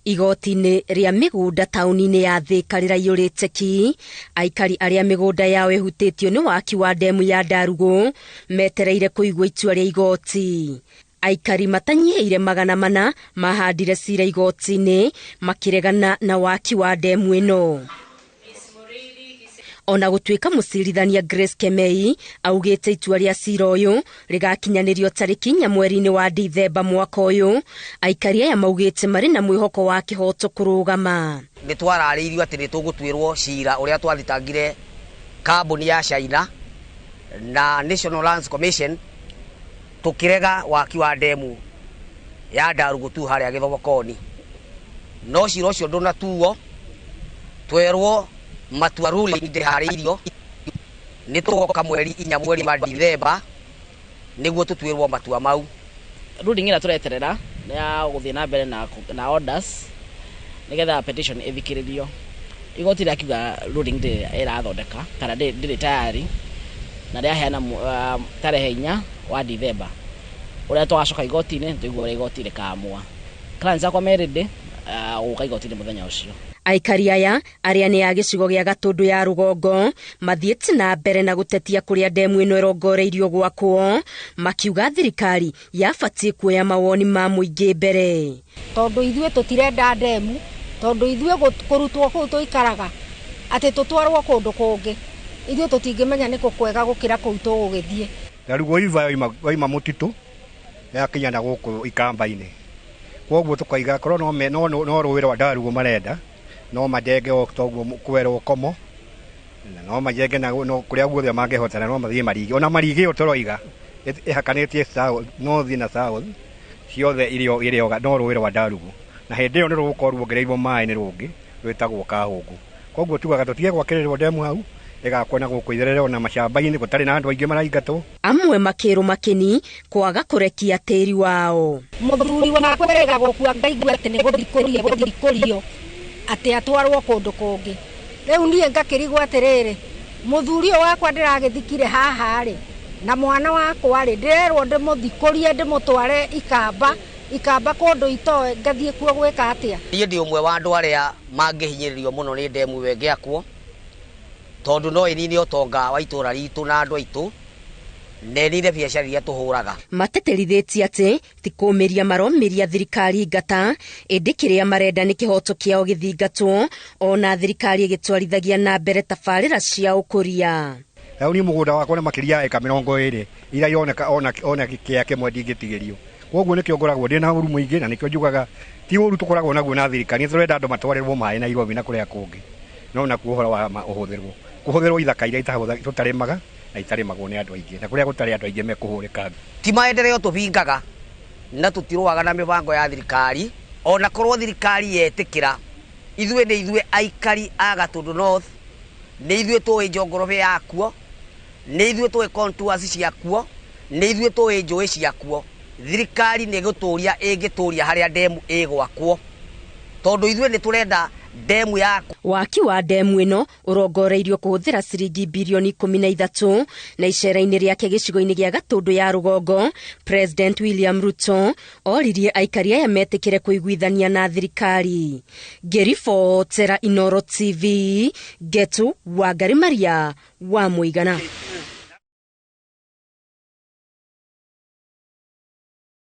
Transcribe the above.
Igoti-inĩ rĩa mĩgũnda taũni-inĩ ya Thika rĩraiyũrĩte ki, aikari arĩa mĩgũnda yao ĩhutĩtio nĩ waki wa ndemu ya Ndarugu metereire kũigua itua rĩa igoti. Aikari matanyihĩire 400 mahandire cira igoti-inĩ makĩregana na waki wa ndemu ĩno. Ona gũtuĩka mũcirithania Grace Kemei augĩte itua rĩa cira ũyũ rĩgakinyanĩrio tarĩki 4 mweri-inĩ wa Dithemba mwaka ũyũ, aikari aya maugĩte marĩ na mwĩhoko wa kĩhoto kũrũgama. Nĩ twararĩirio atĩ nĩ tũgũtuĩrwo cira ũrĩa twathitangire kambuni ya China na National Lands Commission tukirega waki wa ndemu ya Ndarugu tu harĩa Gĩthogokoni. No cira ũcio ndũnatuo, twerwo matua ruling ndĩharĩirio, nĩ tũgoka mweri 4 mweri wa Dithemba nĩguo tũtuĩrwo matua mau. Ruling ĩrĩa tũreterera nĩ ya gũthiĩ na mbere na orders nĩgetha petition ĩthikĩrĩrio. Igoti rĩakiuga ruling ĩrathondeka kana ndĩrĩ tayari na rĩaheana tarehe 4 wa Dithemba ũrĩa twacoka igoti-inĩ tũigua ũrĩa igoti rĩkaamua. Clients akwa merĩndĩ gũka igoti-inĩ mũthenya ũcio. Aikari aya arĩa nĩ a gĩcigo gĩa Gatũndũ ya rũgongo mathiĩte na mbere na gũtetia kũrĩa ndemu ĩno ĩrongoreirio gwakwo, makiuga thirikari yabatiĩ kuoya mawoni ma mũingĩ mbere. Tondũ ithuĩ tũtirenda ndemu, tondũ ithuĩ kũrutwo kũu tũikaraga atĩ tũtwarwo kũndũ kũngĩ, ithuĩ tũtingĩmenya nĩ kwega gũkĩra kũu tũgũgĩthiĩ. Ndarugu waima mũtitũ yakinya na gũkũ ikamba-inĩ, koguo tũkaiga korwo no rũĩ rwa Ndarugu marenda no majenge o toguo kwerwo komo no majenge na kũrĩa guothe mangĩhotana no mathiĩ marigi, ona marigi o tũroiga ihakanĩtie north na south ciothe irio no rũĩ rwa Ndarugu, na hĩndĩ ĩyo nĩ rũgũkorwo ruongereirwo maĩ nĩ rũngĩ rwĩtagwo Kahũngũ. Koguo tugaga tũtige gwakĩrĩrwo ndemu hau ĩgakwo na gũkũ itherero na macamba-inĩ gũtarĩ na andũ aingĩ maraingatwo. Amwe makĩrwo makĩni kwaga kũrekia tĩri wao. Mũthuri wa kwerega gũkua ngaigua atĩ nĩ gũthikũrio atĩ atwarwo kũndũ kũngĩ. Rĩu niĩ ngakĩrigwo atĩrĩrĩ, mũthuri wakwa ndĩragĩthikire haha rĩ na mwana wakwa rĩ ndĩrerwo ndĩmũthikũrie ndĩmũtware ikamba kũndũ itoe ngathiĩ kuo gwĩka atĩa. Niĩ ndĩ ũmwe wa andũ arĩa mangĩhinyĩrĩrio mũno nĩ ndemu wengĩakwo, tondũ no ĩnine ũtonga wa itũra ritũ na andũ aitũ na ĩnine biacara iria tũhũraga. Mateterithĩtie atĩ ti kũmĩria maromĩria thirikari ngata, ĩndĩ kĩrĩa marenda nĩ kĩhoto kĩao gĩthingatwo, ona thirikari ĩgĩtwarithagia na mbere tabarĩra cia ũkũria. Rĩu niĩ mũgũnda wakwa nĩ makĩria eka 20 iria yoneka ona kĩa kĩmwe ndingĩtigĩrio. Koguo nĩkĩo ngoragwo ndĩ na ũru mũingĩ, na nĩkĩo njugaga ti ũru tũkoragwo naguo na thirikari, nĩ tũrenda andũ matwarĩrwo maĩ Nairobi na kũrĩa kũngĩ, no nakuo ũhoro wa kũhũthĩrwo ithaka iria tũtarĩmaga na itarĩmagwo nĩ andũ aingĩ, na kũrĩa gũtarĩ andũ aingĩ mekũhũrĩka. Ti maendeleo tũhingaga na tũtirũaga na mĩbango ya thirikari, ona korwo thirikari yetĩkĩra ithuĩ nĩ ithuĩ aikari a Gatũndũ North, nĩ ithuĩ tũĩ njongorobe yakuo, nĩ ithuĩ tũĩ contours ciakuo, nĩ ithuĩ tũĩ njũĩ ciakuo. Thirikari nĩ gũtũria ĩngĩtũria harĩa ndemu ĩgwakwo, tondũ ithuĩ nĩ tũrenda ndemu yaku. Waki wa ndemu ĩno ũrongoreirio kũhũthĩra ciringi birioni 13, na icera-inĩ rĩake gĩcigo-inĩ gĩa Gatũndũ ya rũgongo, President William Ruto oririe aikari aya metĩkĩre kũiguithania na thirikari. Ngĩribotera Inooro TV, Getu Wangari Maria wa Mũigana.